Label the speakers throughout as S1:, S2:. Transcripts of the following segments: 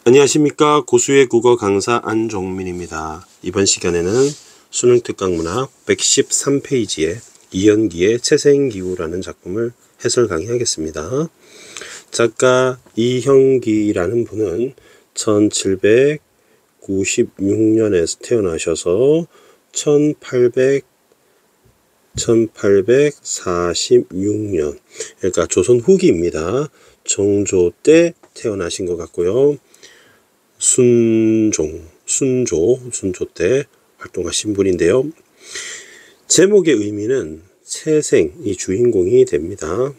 S1: 안녕하십니까. 고수의 국어 강사 안종민입니다. 이번 시간에는 수능특강문학 113페이지에 이연기의 채생기후라는 작품을 해설 강의하겠습니다. 작가 이형기라는 분은 1796년에 태어나셔서 1846년, 그러니까 조선 후기입니다. 정조 때 태어나신 것 같고요. 순조 때 활동하신 분인데요. 제목의 의미는 채생이 주인공이 됩니다.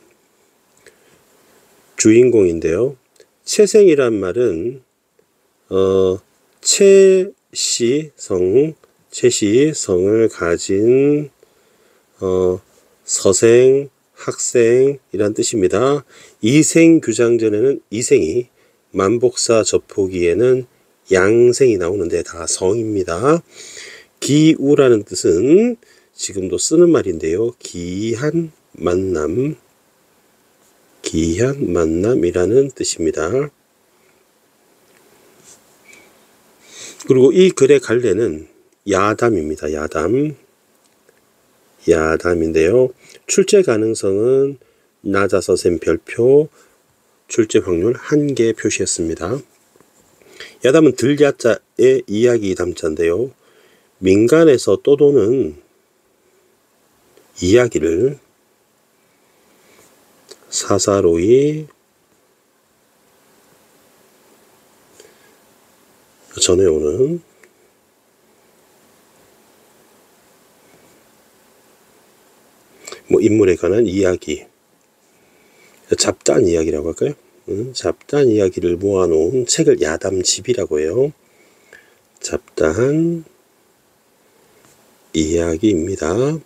S1: 주인공인데요. 채생이란 말은 채시성을 가진 서생, 학생이란 뜻입니다. 이생규장전에는 이생이, 만복사 접호기에는 양생이 나오는데 다 성입니다. 기우라는 뜻은 지금도 쓰는 말인데요. 기이한 만남이라는 뜻입니다. 그리고 이 글의 갈래는 야담입니다. 야담인데요. 출제 가능성은 낮아서 센 별표, 출제 확률 1개 표시했습니다. 야담은 들야자의 이야기 담자인데요. 민간에서 떠도는 이야기를 사사로이 전해오는 인물에 관한 이야기, 잡다한 이야기라고 할까요? 잡다한 이야기를 모아놓은 책을 야담집이라고 해요. 잡다한 이야기입니다.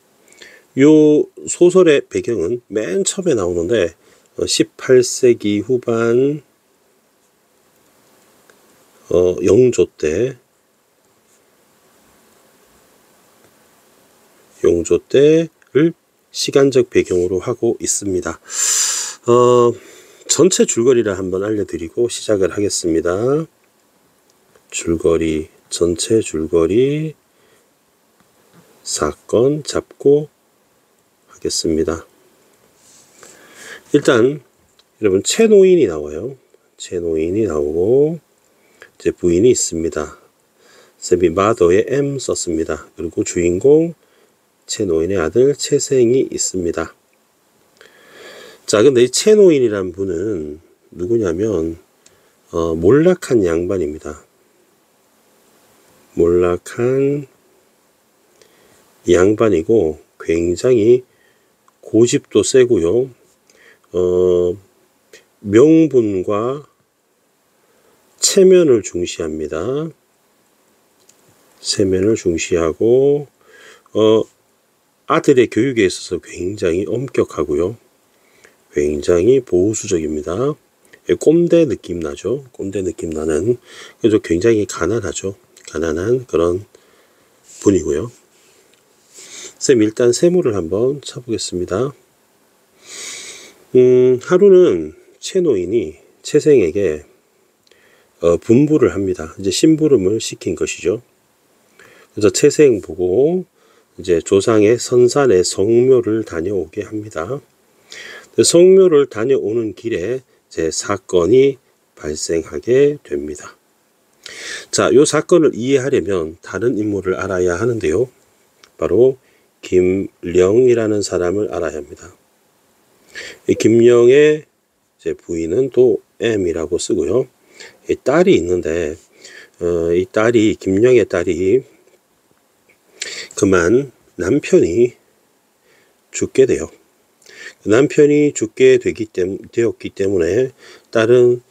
S1: 요 소설의 배경은 맨 처음에 나오는데 18세기 후반 영조 때를 시간적 배경으로 하고 있습니다. 전체 줄거리를 한번 알려드리고 시작을 하겠습니다. 전체 줄거리 사건 잡고 하겠습니다. 일단 여러분 채노인이 나와요. 채노인이 나오고 이제 부인이 있습니다. 쌤이 마더에 M 썼습니다. 그리고 주인공 채노인의 아들 채생이 있습니다. 자, 근데 이 채노인이란 분은 누구냐면 몰락한 양반입니다. 몰락한 양반이고 굉장히 고집도 세고요. 명분과 체면을 중시합니다. 체면을 중시하고 아들의 교육에 있어서 굉장히 엄격하고요. 굉장히 보수적입니다. 꼰대 느낌 나죠. 꼰대 느낌 나는. 그래서 굉장히 가난하죠. 가난한 그런 분이고요. 쌤 일단 세모를 한번 쳐보겠습니다. 하루는 채노인이 채생에게 분부를 합니다. 이제 심부름을 시킨 것이죠. 그래서 채생 보고 이제 조상의 선산의 성묘를 다녀오게 합니다. 성묘를 다녀오는 길에 제 사건이 발생하게 됩니다. 자, 이 사건을 이해하려면 다른 인물을 알아야 하는데요. 바로 김령이라는 사람을 알아야 합니다. 이 김령의 제 부인은 또 M이라고 쓰고요. 이 딸이 있는데 이 딸이 김령의 딸이 그만 남편이 죽게 돼요. 남편이 죽게 되었기 때문에 딸은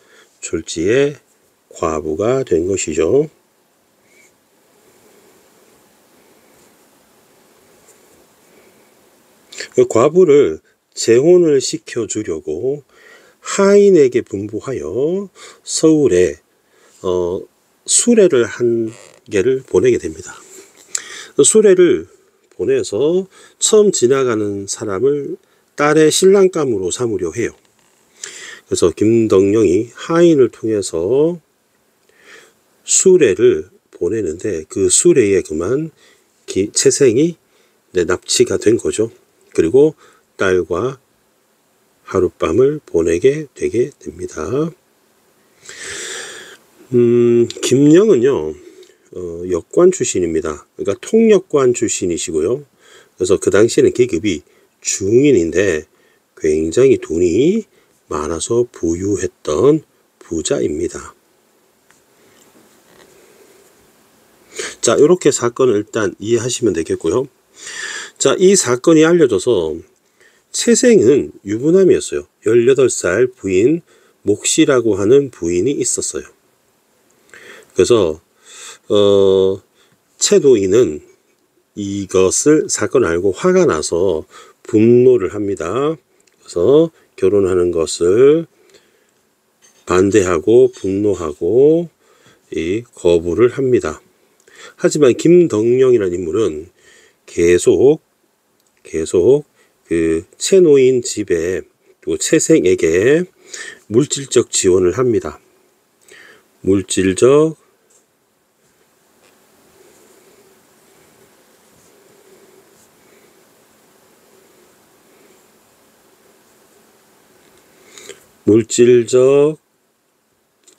S1: 졸지에 과부가 된 것이죠. 과부를 재혼을 시켜주려고 하인에게 분부하여 서울에 수레를 한 개를 보내게 됩니다. 수레를 보내서 처음 지나가는 사람을 딸의 신랑감으로 삼으려 해요. 그래서 김덕령이 하인을 통해서 수레를 보내는데 그 수레에 그만 채생이 납치가 된 거죠. 그리고 딸과 하룻밤을 보내게 되게 됩니다. 김령은요, 역관 출신입니다. 그러니까 통역관 출신이시고요. 그래서 그 당시에는 계급이 중인인데 굉장히 돈이 많아서 부유했던 부자입니다. 자, 이렇게 사건을 일단 이해하시면 되겠고요. 자, 이 사건이 알려져서 채생은 유부남이었어요. 18살 부인 목씨라고 하는 부인이 있었어요. 그래서 채노인은 이것을 사건을 알고 화가 나서 분노를 합니다. 그래서 결혼하는 것을 반대하고 분노하고 거부를 합니다. 하지만 김덕령이라는 인물은 계속 그 채노인 집에 또 채생에게 물질적 지원을 합니다. 물질적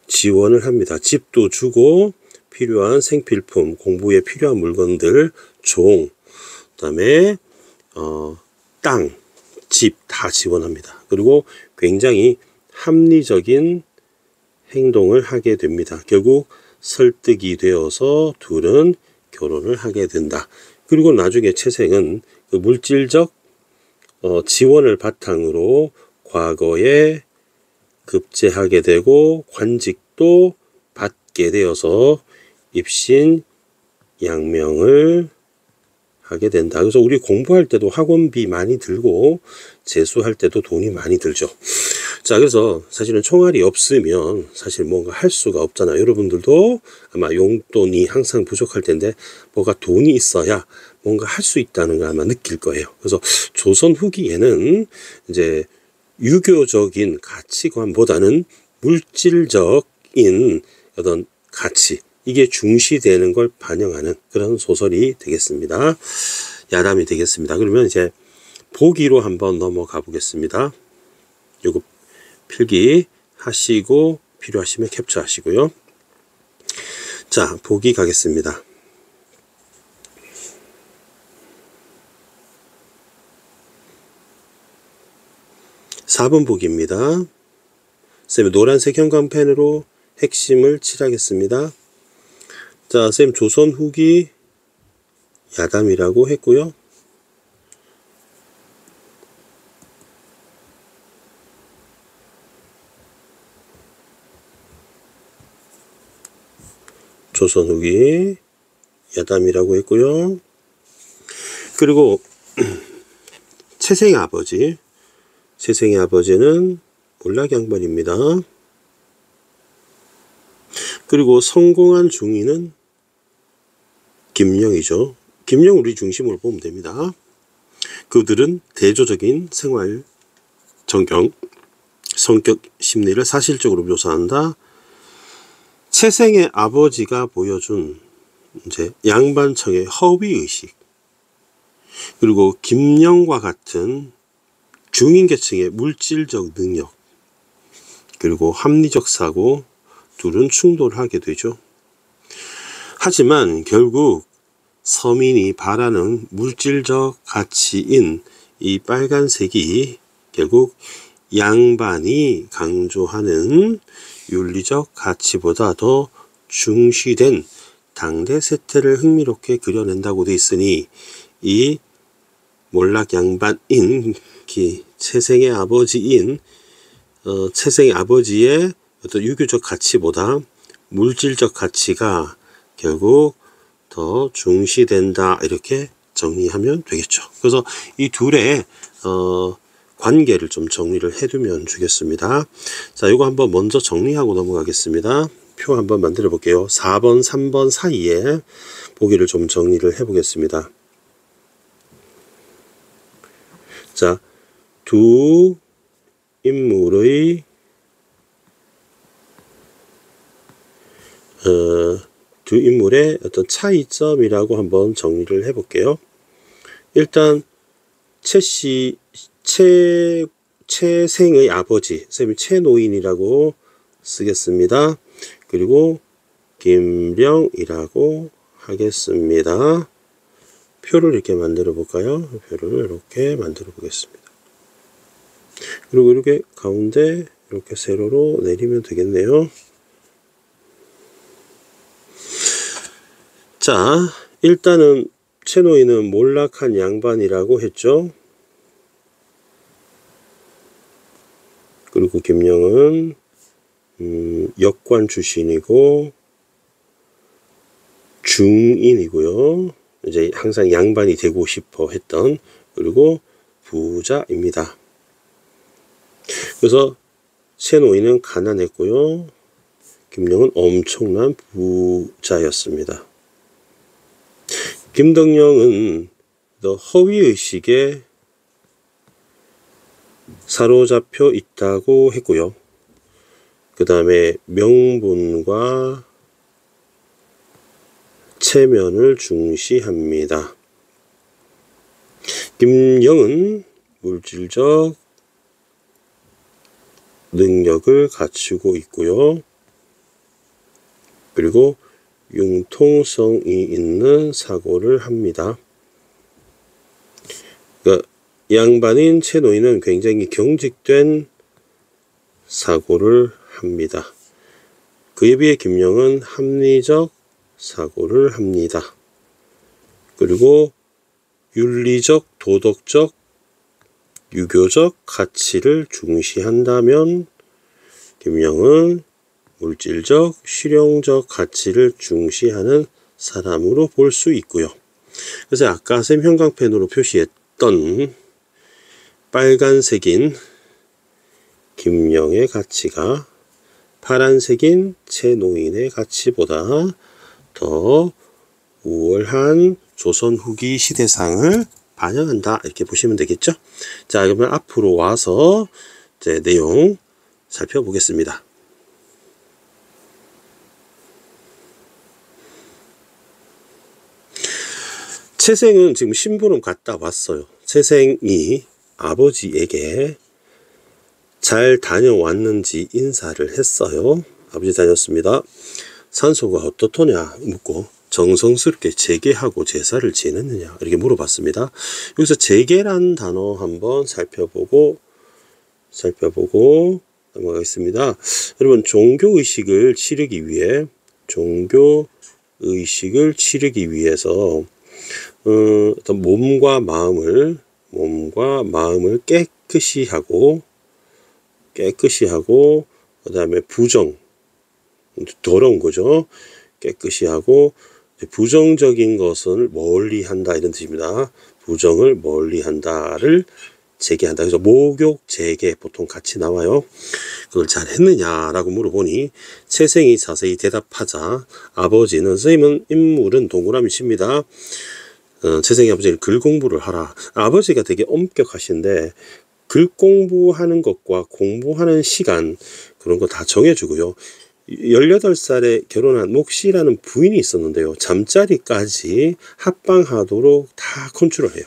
S1: 지원을 합니다. 집도 주고 필요한 생필품, 공부에 필요한 물건들, 종, 그다음에 땅, 집 다 지원합니다. 그리고 굉장히 합리적인 행동을 하게 됩니다. 결국 설득이 되어서 둘은 결혼을 하게 된다. 그리고 나중에 채생은 그 물질적 지원을 바탕으로 과거에 급제하게 되고 관직도 받게 되어서 입신 양명을 하게 된다. 그래서 우리 공부할 때도 학원비 많이 들고 재수할 때도 돈이 많이 들죠. 자, 그래서 사실은 총알이 없으면 사실 뭔가 할 수가 없잖아요. 여러분들도 아마 용돈이 항상 부족할 텐데 뭐가 돈이 있어야 뭔가 할 수 있다는 걸 아마 느낄 거예요. 그래서 조선 후기에는 이제 유교적인 가치관보다는 물질적인 어떤 가치, 이게 중시되는 걸 반영하는 그런 소설이 되겠습니다. 야담이 되겠습니다. 그러면 이제 보기로 한번 넘어가 보겠습니다. 요거 필기 하시고 필요하시면 캡처하시고요. 자, 보기 가겠습니다. (4번) 보기입니다. 쌤 노란색 형광펜으로 핵심을 칠하겠습니다. 자, 쌤 조선 후기 야담이라고 했고요. 조선 후기 야담이라고 했고요. 그리고 채생의 아버지는 몰락양반입니다. 그리고 성공한 중인은 김령이죠. 김령 우리 중심으로 보면 됩니다. 그들은 대조적인 생활 전경, 성격 심리를 사실적으로 묘사한다. 채생의 아버지가 보여준 이제 양반청의 허위의식, 그리고 김령과 같은 중인계층의 물질적 능력, 그리고 합리적 사고, 둘은 충돌하게 되죠. 하지만 결국 서민이 바라는 물질적 가치인 이 빨간색이 결국 양반이 강조하는 윤리적 가치보다 더 중시된 당대 세태를 흥미롭게 그려낸다고 돼 있으니 이 몰락양반인 채생의 아버지인 채생의 아버지의 어떤 유교적 가치보다 물질적 가치가 결국 더 중시된다, 이렇게 정리하면 되겠죠. 그래서 이 둘의 관계를 좀 정리를 해두면 좋겠습니다. 자, 이거 한번 먼저 정리하고 넘어가겠습니다. 표 한번 만들어 볼게요. 4번, 3번 사이에 보기를 좀 정리를 해 보겠습니다. 자, 두 인물의 두 인물의 어떤 차이점이라고 한번 정리를 해볼게요. 일단 최생의 아버지, 선생님이 최노인이라고 쓰겠습니다. 그리고 김령이라고 하겠습니다. 표를 이렇게 만들어 볼까요? 표를 이렇게 만들어 보겠습니다. 그리고 이렇게 가운데 이렇게 세로로 내리면 되겠네요. 자, 일단은 최노인은 몰락한 양반이라고 했죠. 그리고 김령은 역관 출신이고 중인이고요. 이제 항상 양반이 되고 싶어 했던, 그리고 부자입니다. 그래서 최노인은 가난했고요. 김령은 엄청난 부자였습니다. 김덕령은 허위의식에 사로잡혀 있다고 했고요. 그 다음에 명분과 체면을 중시합니다. 김령은 물질적 능력을 갖추고 있고요. 그리고 융통성이 있는 사고를 합니다. 그러니까 양반인 최노인은 굉장히 경직된 사고를 합니다. 그에 비해 김령은 합리적 사고를 합니다. 그리고 윤리적, 도덕적, 유교적 가치를 중시한다면 김령은 물질적, 실용적 가치를 중시하는 사람으로 볼 수 있고요. 그래서 아까 쌤 형광펜으로 표시했던 빨간색인 김령의 가치가 파란색인 최노인의 가치보다 더 우월한 조선 후기 시대상을 반영한다, 이렇게 보시면 되겠죠. 자, 그러면 앞으로 와서 이제 내용 살펴보겠습니다. 최생은 지금 심부름 갔다 왔어요. 최생이 아버지에게 잘 다녀왔는지 인사를 했어요. 아버지 다녔습니다. 산소가 어떻더냐 묻고 정성스럽게 재개하고 제사를 지냈느냐 이렇게 물어봤습니다. 여기서 재개라는 단어 한번 살펴보고 넘어가겠습니다. 여러분, 종교의식을 치르기 위해서 어떤 몸과 마음을 깨끗이 하고 그 다음에 더러운 거죠. 깨끗이 하고 부정적인 것을 멀리한다, 이런 뜻입니다. 부정을 멀리한다를 재개한다. 그래서 목욕, 재개 보통 같이 나와요. 그걸 잘 했느냐라고 물어보니 최생이 자세히 대답하자 아버지는, 선생님은 인물은 동그라미 칩니다. 최생이 아버지는 글 공부를 하라. 아버지가 되게 엄격하신데 글 공부하는 것과 공부하는 시간, 그런 거 다 정해주고요. 18살에 결혼한 몫이라는 부인이 있었는데요. 잠자리까지 합방하도록 다 컨트롤해요.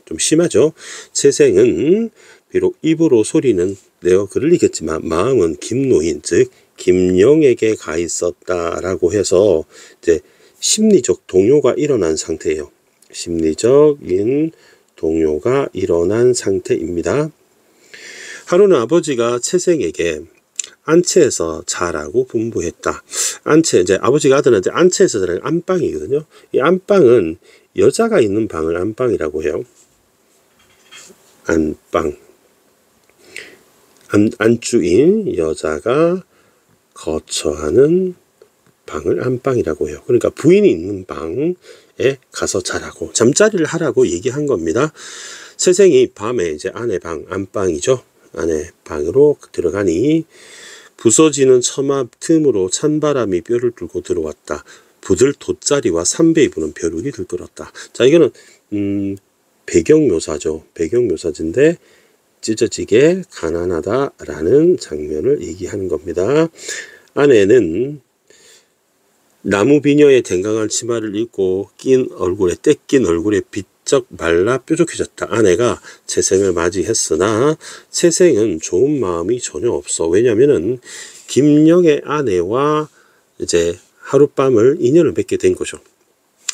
S1: 좀 심하죠. 최생은 비록 입으로 소리는 내어 글을 읽겠지만 마음은 김노인, 즉 김령에게 가 있었다라고 해서 이제 심리적 동요가 일어난 상태예요. 심리적인 동요가 일어난 상태입니다. 하루는 아버지가 최생에게 안채에서 자라고 분부했다. 안채, 이제 아버지가 아들한테 안채에서 자라는 안방이거든요. 이 안방은 여자가 있는 방을 안방이라고 해요. 안방. 안주인 여자가 거처하는 방을 안방이라고 해요. 그러니까 부인이 있는 방에 가서 자라고, 잠자리를 하라고 얘기한 겁니다. 최생이 밤에 이제 아내 방, 안방이죠. 아내 방으로 들어가니 부서지는 처마 틈으로 찬바람이 뼈를 뚫고 들어왔다. 부들 돗자리와 삼배이 부는 벼룩이 들끓었다. 자, 이거는 배경묘사죠. 배경묘사인데 찢어지게 가난하다라는 장면을 얘기하는 겁니다. 아내는 나무 비녀의 댕강한 치마를 입고 떼낀 얼굴에 비쩍 말라 뾰족해졌다. 아내가 채생을 맞이했으나 채생은 좋은 마음이 전혀 없어. 왜냐면은 김영의 아내와 이제 하룻밤을 인연을 맺게 된 거죠.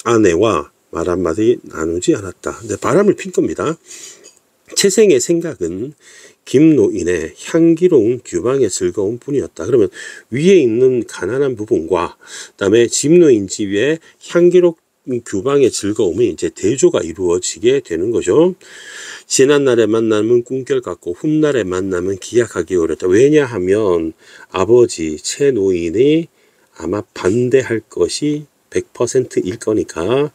S1: 아내와 말 한마디 나누지 않았다. 근데 바람을 핀 겁니다. 채생의 생각은 김노인의 향기로운 규방의 즐거움 뿐이었다. 그러면 위에 있는 가난한 부분과 그다음에 김노인 집의 향기로운 규방의 즐거움이 이제 대조가 이루어지게 되는 거죠. 지난날의 만남은 꿈결 같고 훗날의 만남은 기약하기 어렵다. 왜냐하면 아버지 채노인이 아마 반대할 것이 100%일 거니까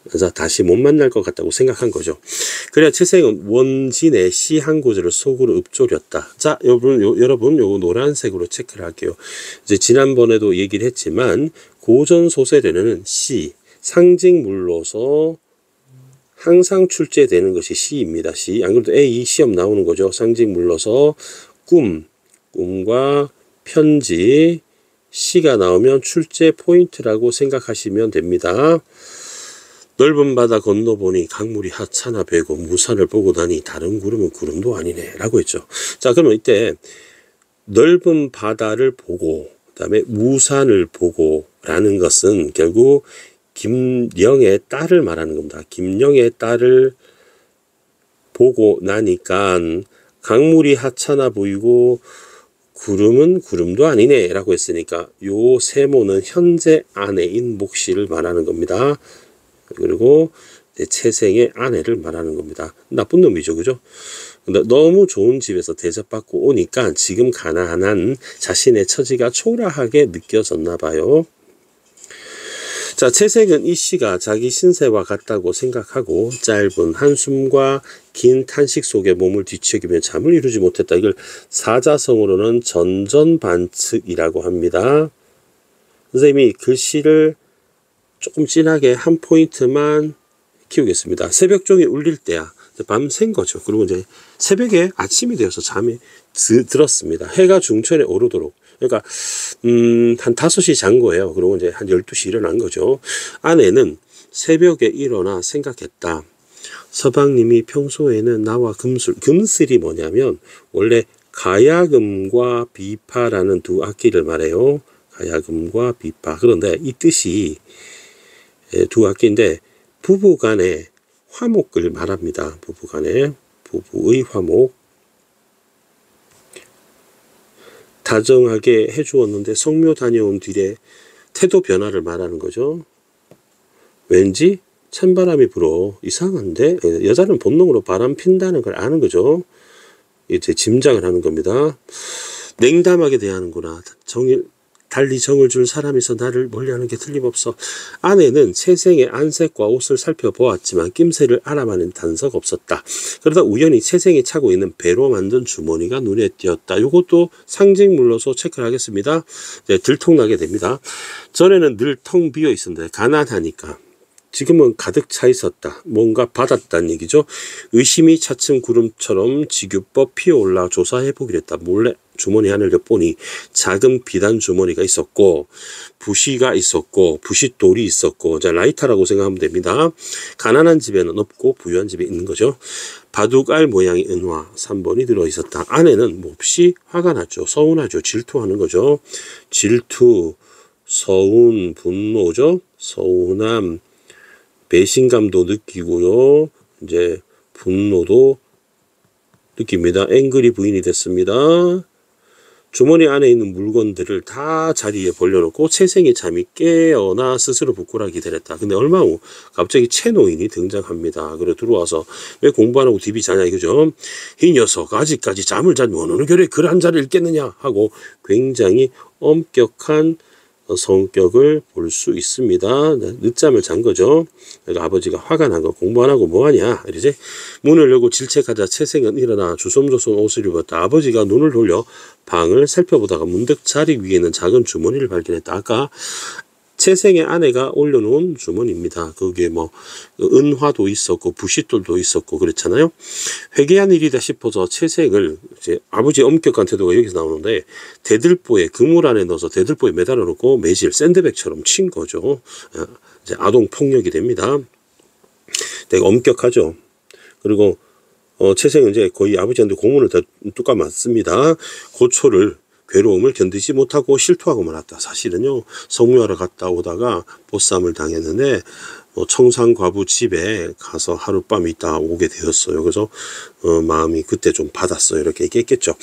S1: 그래서 다시 못 만날 것 같다고 생각한 거죠. 그래야 채생은 원진의 시 한 구절을 속으로 읊조렸다. 자, 여러분 요거 노란색으로 체크를 할게요. 이제 지난번에도 얘기를 했지만 고전 소설에는 시, 상징물로서 항상 출제되는 것이 시입니다. 시. 안 그래도 A 시험 나오는 거죠. 상징물로서 꿈과 편지, 시가 나오면 출제 포인트라고 생각하시면 됩니다. 넓은 바다 건너보니 강물이 하찮아 배고 무산을 보고 나니 다른 구름은 구름도 아니네 라고 했죠. 자, 그러면 이때 넓은 바다를 보고 그다음에 무산을 보고 라는 것은 결국 김영의 딸을 말하는 겁니다. 김영의 딸을 보고 나니까 강물이 하찮아 보이고 구름은 구름도 아니네 라고 했으니까 요 세모는 현재 아내인 목씨를 말하는 겁니다. 그리고 채생의 아내를 말하는 겁니다. 나쁜 놈이죠, 그죠? 근데 너무 좋은 집에서 대접받고 오니까 지금 가난한 자신의 처지가 초라하게 느껴졌나 봐요. 자, 채생은 이 시가 자기 신세와 같다고 생각하고 짧은 한숨과 긴 탄식 속에 몸을 뒤척이며 잠을 이루지 못했다. 이걸 사자성어로는 전전반측이라고 합니다. 선생님이 글씨를 조금 진하게 한 포인트만 키우겠습니다. 새벽종이 울릴 때야. 밤샌 거죠. 그리고 이제 새벽에 아침이 되어서 잠이 들었습니다. 해가 중천에 오르도록. 그러니까 한 5시 잔 거예요. 그리고 이제 한 12시 일어난 거죠. 아내는 새벽에 일어나 생각했다. 서방님이 평소에는 나와 금슬이 뭐냐면 원래 가야금과 비파라는 두 악기를 말해요. 가야금과 비파. 그런데 이 뜻이 두 악기인데 부부간의 화목을 말합니다. 부부간의 부부의 화목. 다정하게 해주었는데 성묘 다녀온 뒤에 태도 변화를 말하는 거죠. 왠지 찬바람이 불어 이상한데 여자는 본능으로 바람 핀다는 걸 아는 거죠. 이제 짐작을 하는 겁니다. 냉담하게 대하는구나. 달리 정을 줄 사람이서 나를 멀리하는 게 틀림없어. 아내는 채생의 안색과 옷을 살펴보았지만 낌새를 알아맞는 단서가 없었다. 그러다 우연히 채생이 차고 있는 배로 만든 주머니가 눈에 띄었다. 이것도 상징물로서 체크를 하겠습니다. 네, 들통나게 됩니다. 전에는 늘 텅 비어 있었는데 가난하니까 지금은 가득 차 있었다. 뭔가 받았다는 얘기죠. 의심이 차츰 구름처럼 지규법 피어올라 조사해보기로 했다. 몰래 주머니 안을 엿보니 작은 비단 주머니가 있었고 부시가 있었고 부싯돌이 있었고 자 라이터라고 생각하면 됩니다. 가난한 집에는 없고 부유한 집에 있는 거죠. 바둑알 모양의 은화 3번이 들어있었다. 아내는 몹시 화가 났죠. 서운하죠. 질투하는 거죠. 질투, 서운, 분노죠. 서운함, 배신감도 느끼고요. 이제 분노도 느낍니다. 앵그리 부인이 됐습니다. 주머니 안에 있는 물건들을 다 자리에 벌려놓고 채생이 잠이 깨어나 스스로 부끄러워 기다렸다. 근데 얼마 후 갑자기 채노인이 등장합니다. 그래 들어와서 왜 공부 안 하고 TV 자냐 이거죠. 이 녀석 아직까지 잠을 자면 어느 결에 글 한 자를 읽겠느냐 하고 굉장히 엄격한 성격을 볼 수 있습니다. 늦잠을 잔 거죠. 그러니까 아버지가 화가 난 거 공부 안 하고 뭐하냐 이러지. 문을 열고 질책하자 채생은 일어나 주섬주섬 옷을 입었다. 아버지가 눈을 돌려 방을 살펴보다가 문득 자리 위에 있는 작은 주머니를 발견했다. 아까 채생의 아내가 올려놓은 주머니입니다. 거기에 뭐 은화도 있었고 부싯돌도 있었고 그렇잖아요. 회개한 일이다 싶어서 채생을 이제 아버지의 엄격한 태도가 여기서 나오는데 대들보에 그물 안에 넣어서 대들보에 매달아 놓고 매실 샌드백처럼 친 거죠. 이제 아동 폭력이 됩니다. 되게 엄격하죠. 그리고 채생은 이제 거의 아버지한테 고문을 다 뚜까 맞습니다. 고초를 괴로움을 견디지 못하고 실토하고 말았다. 사실은요, 성묘하러 갔다 오다가 보쌈을 당했는데 청산과부 집에 가서 하룻밤 있다 오게 되었어요. 그래서 마음이 그때 좀 받았어요. 이렇게 얘기했겠죠.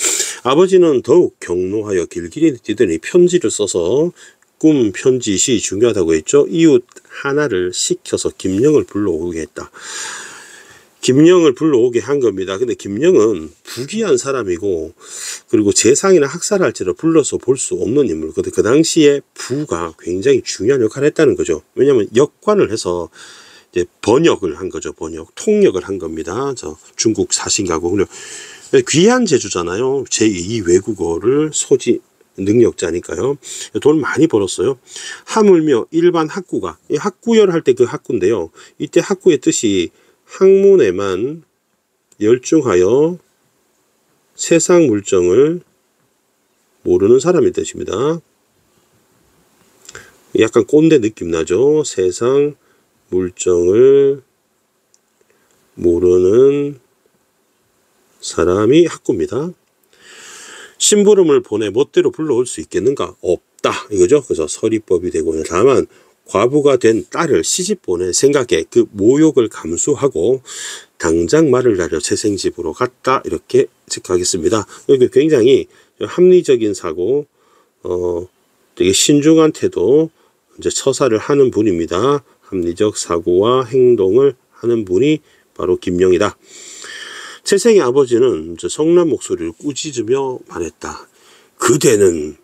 S1: 아버지는 더욱 경노하여 길길이 뛰더니 편지를 써서 꿈 편지시 중요하다고 했죠. 이웃 하나를 시켜서 김영을 불러오게 했다. 김영을 불러오게 한 겁니다. 근데 김영은 부귀한 사람이고 그리고 재상이나 학살할지라 불러서 볼 수 없는 인물. 근데 그 당시에 부가 굉장히 중요한 역할을 했다는 거죠. 왜냐하면 역관을 해서 이제 번역을 한 거죠. 통역을 한 겁니다. 저 중국 사신가고. 귀한 제주잖아요. 제2 외국어를 능력자니까요. 돈 많이 벌었어요. 하물며 일반 학구가, 학구열 할 때 그 학구인데요. 이때 학구의 뜻이 학문에만 열중하여 세상 물정을 모르는 사람의 뜻입니다. 약간 꼰대 느낌 나죠. 세상 물정을 모르는 사람이 학구입니다. 심부름을 보내 멋대로 불러올 수 있겠는가? 없다 이거죠. 그래서 서리법이 되고, 다만 과부가 된 딸을 시집 보낼 생각에 그 모욕을 감수하고 당장 말을 날려 채생집으로 갔다, 이렇게 체크하겠습니다. 여기 굉장히 합리적인 사고, 되게 신중한 태도, 이제 처사를 하는 분입니다. 합리적 사고와 행동을 하는 분이 바로 김영이다. 채생의 아버지는 성난 목소리를 꾸짖으며 말했다. 그대는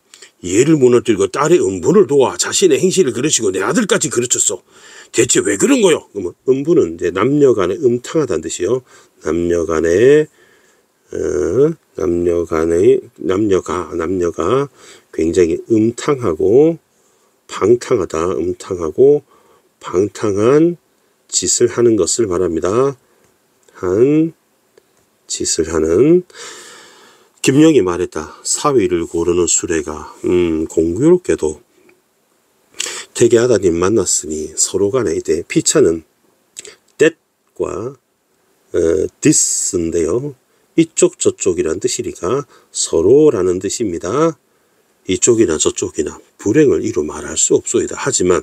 S1: 예를 무너뜨리고 딸의 음부를 도와 자신의 행실을 그르치고 내 아들까지 그르쳤어. 대체 왜 그런 거요? 그러면 음부는 이제 남녀간에 음탕하다는 뜻이요. 남녀가 굉장히 음탕하고 방탕한 짓을 하는 것을 말합니다. 김영이 말했다. 사위를 고르는 수레가 공교롭게도 태계하다님 만났으니 서로 간에 이제 피차는 that과 this인데요. 이쪽 저쪽이란 뜻이니까 서로라는 뜻입니다. 이쪽이나 저쪽이나 불행을 이루 말할 수 없소이다. 하지만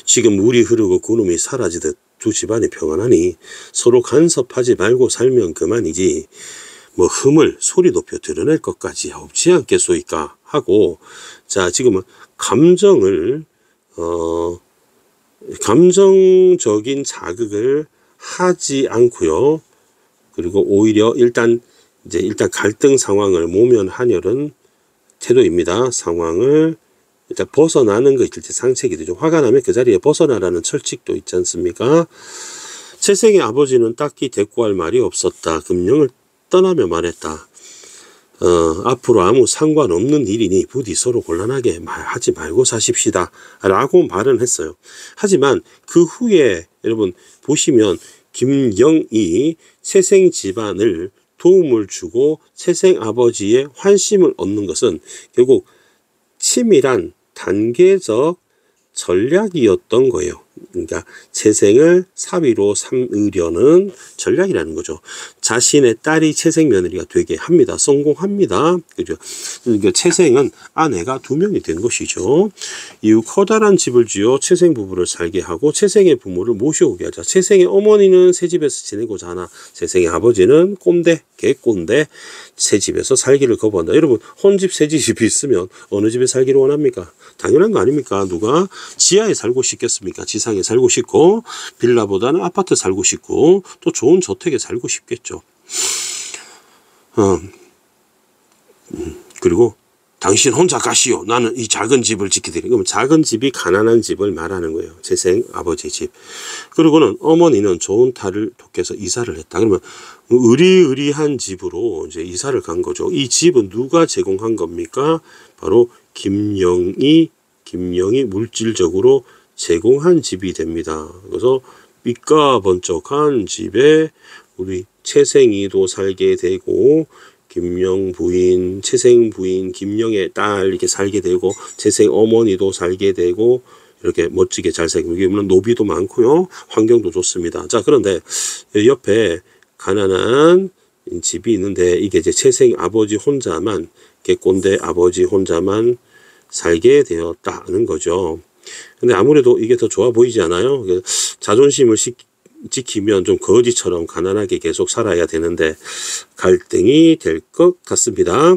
S1: 지금 물이 흐르고 구름이 사라지듯 두 집안이 평안하니 서로 간섭하지 말고 살면 그만이지 뭐 흠을 소리 높여 드러낼 것까지 없지 않겠소이까 하고, 자 지금은 감정적인 자극을 하지 않고요. 그리고 오히려 일단 갈등 상황을 모면하려는 태도입니다. 상황을 일단 벗어나는 거 있을 때 상책이 되죠. 화가 나면 그 자리에 벗어나라는 철칙도 있지 않습니까? 채생의 아버지는 딱히 대꾸할 말이 없었다. 금령을 떠나며 말했다. 앞으로 아무 상관없는 일이니 부디 서로 곤란하게 하지 말고 사십시다 라고 말은 했어요. 하지만 그 후에 여러분 보시면 김영이 채생 집안을 도움을 주고 채생 아버지의 환심을 얻는 것은 결국 치밀한 단계적 전략이었던 거예요. 그러니까 채생을 사위로 삼으려는 전략이라는 거죠. 자신의 딸이 채생 며느리가 되게 합니다. 성공합니다. 그죠? 그러니까 채생은 아내가 2명이 된 것이죠. 이후 커다란 집을 지어 채생 부부를 살게 하고 채생의 부모를 모셔오게 하자. 채생의 어머니는 새 집에서 지내고자 하나 채생의 아버지는 개꼰대 새 집에서 살기를 거부한다. 여러분 혼집 새 집이 있으면 어느 집에 살기를 원합니까? 당연한 거 아닙니까? 누가 지하에 살고 싶겠습니까? 지상에 살고 싶고 빌라보다는 아파트 살고 싶고 또 좋은 저택에 살고 싶겠죠. 그리고 당신 혼자 가시오. 나는 이 작은 집을 지키리니. 그럼 작은 집이 가난한 집을 말하는 거예요. 채생 아버지 집. 그리고는 어머니는 좋은 딸을 돕게해서 이사를 했다. 그러면 의리의리한 집으로 이제 이사를 간 거죠. 이 집은 누가 제공한 겁니까? 바로 김영이 김영이 물질적으로 제공한 집이 됩니다. 그래서 빛과 번쩍한 집에 우리 채생이도 살게 되고 김영 부인, 채생 부인, 김영의 딸 이렇게 살게 되고 채생 어머니도 살게 되고 이렇게 멋지게 잘 살고 이게 물론 노비도 많고요. 환경도 좋습니다. 자, 그런데 옆에 가난한 집이 있는데 이게 이제 채생 아버지 혼자만 꼰대 아버지 혼자만 살게 되었다는 거죠. 근데 아무래도 이게 더 좋아 보이지 않아요? 자존심을 지키면 좀 거지처럼 가난하게 계속 살아야 되는데 갈등이 될 것 같습니다.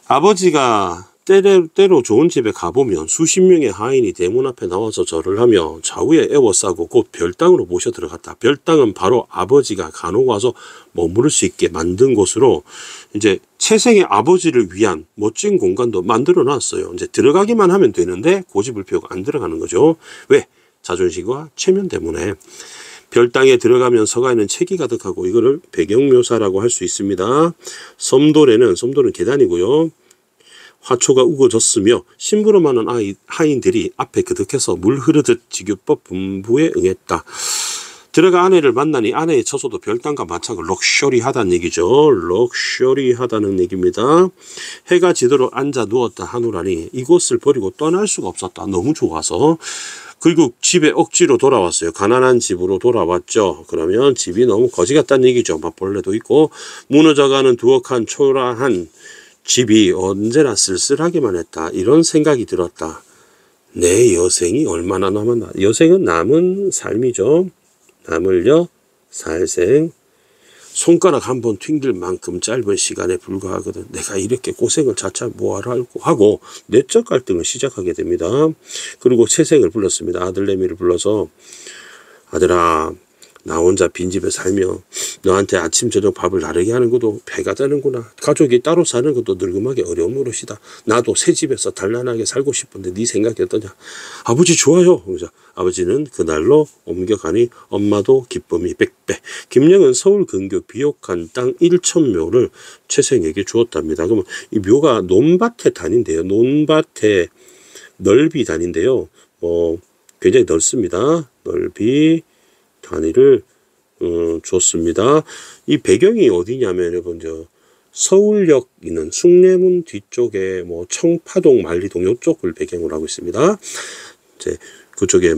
S1: 아버지가 때로 좋은 집에 가보면 수십 명의 하인이 대문 앞에 나와서 절을 하며 좌우에 에워싸고 곧 별당으로 모셔 들어갔다. 별당은 바로 아버지가 간혹 와서 머무를 수 있게 만든 곳으로 이제 채생의 아버지를 위한 멋진 공간도 만들어 놨어요. 이제 들어가기만 하면 되는데 고집을 피우고 안 들어가는 거죠. 왜? 자존심과 체면 때문에. 별당에 들어가면 서가에는 책이 가득하고 이거를 배경묘사라고 할 수 있습니다. 섬돌은 계단이고요. 화초가 우거졌으며 심부름하는 하인들이 앞에 그득해서 물 흐르듯 지교법 분부에 응했다. 들어가 아내를 만나니 아내의 처소도 별당과 마찬가지로 럭셔리하다는 얘기죠. 럭셔리하다는 얘기입니다. 해가 지도록 앉아 누웠다 하노라니 이곳을 버리고 떠날 수가 없었다. 너무 좋아서. 그리고 집에 억지로 돌아왔어요. 가난한 집으로 돌아왔죠. 그러면 집이 너무 거지 같다는 얘기죠. 맞벌레도 있고 무너져가는 두억한 초라한 집이 언제나 쓸쓸하기만 했다. 이런 생각이 들었다. 내 여생이 얼마나 남았나. 여생은 남은 삶이죠. 남을려 살생. 손가락 한 번 튕길 만큼 짧은 시간에 불과하거든. 내가 이렇게 고생을 자차 뭐하러 하고 내적 갈등을 시작하게 됩니다. 그리고 채생을 불렀습니다. 아들내미를 불러서 아들아 나 혼자 빈집에 살며 너한테 아침 저녁 밥을 다르게 하는 것도 배가 되는구나. 가족이 따로 사는 것도 늙음하게 어려운 노릇이다. 나도 새 집에서 단란하게 살고 싶은데 네 생각이 어떠냐. 아버지 좋아요. 그래서 아버지는 그날로 옮겨가니 엄마도 기쁨이 100배. 김영은 서울 근교 비옥한 땅 1,000묘를 채생에게 주었답니다. 그러면 이 묘가 논밭의 단인데요. 논밭의 넓이 단인데요. 굉장히 넓습니다. 넓이 단위를 줬습니다. 이 배경이 어디냐면 여러분 서울역 있는 숭례문 뒤쪽에 청파동 만리동 이쪽을 배경으로 하고 있습니다. 이제 그쪽에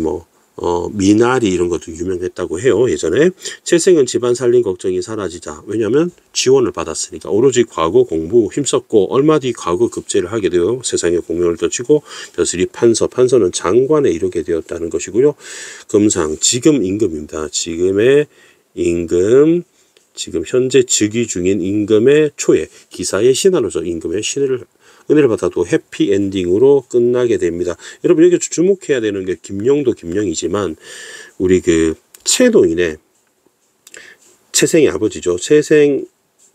S1: 미나리 이런 것도 유명했다고 해요. 예전에 채생은 집안 살림 걱정이 사라지자 왜냐하면 지원을 받았으니까 오로지 과거 공부 힘썼고 얼마 뒤 과거 급제를 하게 되어 세상의 공명을 떨치고 벼슬이 판서는 장관에 이르게 되었다는 것이고요. 금상 지금 임금입니다. 지금의 임금 지금 현재 즉위 중인 임금의 초에 기사의 신하로서 임금의 은혜를 받아도 해피엔딩으로 끝나게 됩니다. 여러분 여기 주목해야 되는 게 김영도 김영이지만 우리 채노인의 채생의 아버지죠. 채생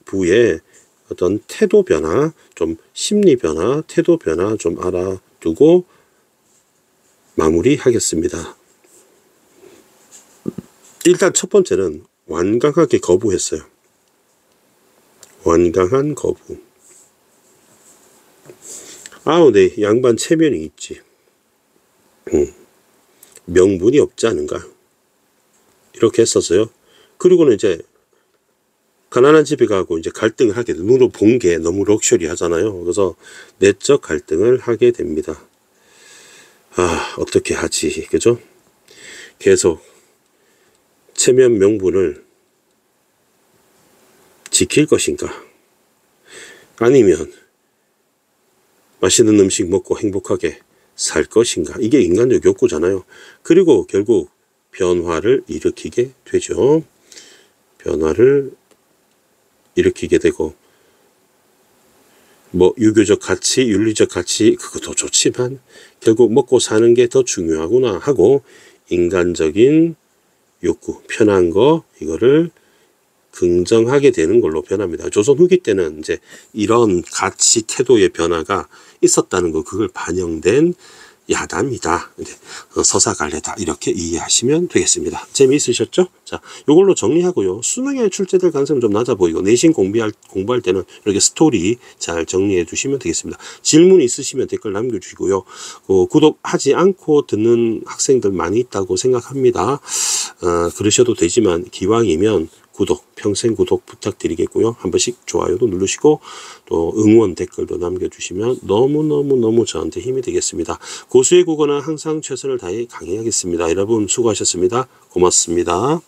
S1: 부의 어떤 태도 변화, 좀 심리 변화, 태도 변화 좀 알아두고 마무리하겠습니다. 일단 첫 번째는 완강하게 거부했어요. 완강한 거부. 네, 양반 체면이 있지. 명분이 없지 않은가. 이렇게 했었어요. 그리고는 이제 가난한 집에 가고 이제 갈등을 하게 돼. 눈으로 본 게 너무 럭셔리 하잖아요. 그래서 내적 갈등을 하게 됩니다. 어떻게 하지? 그죠? 계속 체면 명분을 지킬 것인가? 아니면 맛있는 음식 먹고 행복하게 살 것인가. 이게 인간적 욕구잖아요. 그리고 결국 변화를 일으키게 되죠. 변화를 일으키게 되고 유교적 가치, 윤리적 가치 그것도 좋지만 결국 먹고 사는 게 더 중요하구나 하고 인간적인 욕구, 편한 거 이거를 긍정하게 되는 걸로 변합니다. 조선 후기 때는 이제 이런 가치 태도의 변화가 있었다는 거, 그걸 반영된 야단이다. 서사갈래다. 이렇게 이해하시면 되겠습니다. 재미있으셨죠? 자, 요걸로 정리하고요. 수능에 출제될 가능성이 좀 낮아 보이고 내신 공부할 때는 이렇게 스토리 잘 정리해 주시면 되겠습니다. 질문 있으시면 댓글 남겨주시고요. 구독하지 않고 듣는 학생들 많이 있다고 생각합니다. 그러셔도 되지만 기왕이면 평생 구독 부탁드리겠고요. 한 번씩 좋아요도 누르시고 또 응원 댓글도 남겨주시면 너무너무 저한테 힘이 되겠습니다. 고수의 국어는 항상 최선을 다해 강의하겠습니다. 여러분 수고하셨습니다. 고맙습니다.